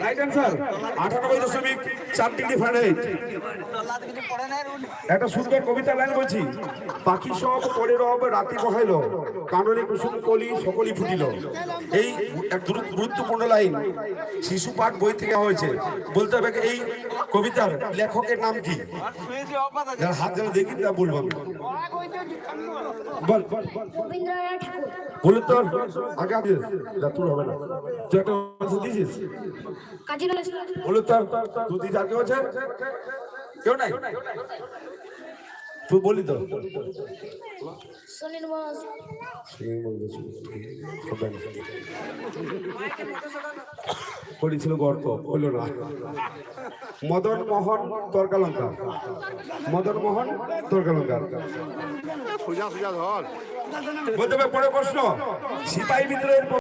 Right answer 98.4 degree Fahrenheit. একটা সুন্দর কবিতা line বলছি। পাখি সব পড়ে রব রাতি বহাইল, কাননে কুসুম কলি সকলই ফুটিল। এই এক গুরুত্বপূর্ণ লাইন শিশু পাঠ বই থেকে হয়েছে। বলতে হবে এই কবিতার লেখকের নাম কি? যারা হাত যারা দেখি তা বলবো আমি। বল বলে তোর আগে আগে তুই হবে না, তুই একটা দিয়েছিস বলে তোর তুই দিস। আর কেউ আছে? কেউ নাই? তুই বলি তো করেছিল গর্ত হইল না। মদন মোহন তর্কালঙ্কার, মদন মোহন তর্কালঙ্কার। বলতে হবে পরে প্রশ্ন, সিপাহী বিদ্রোহের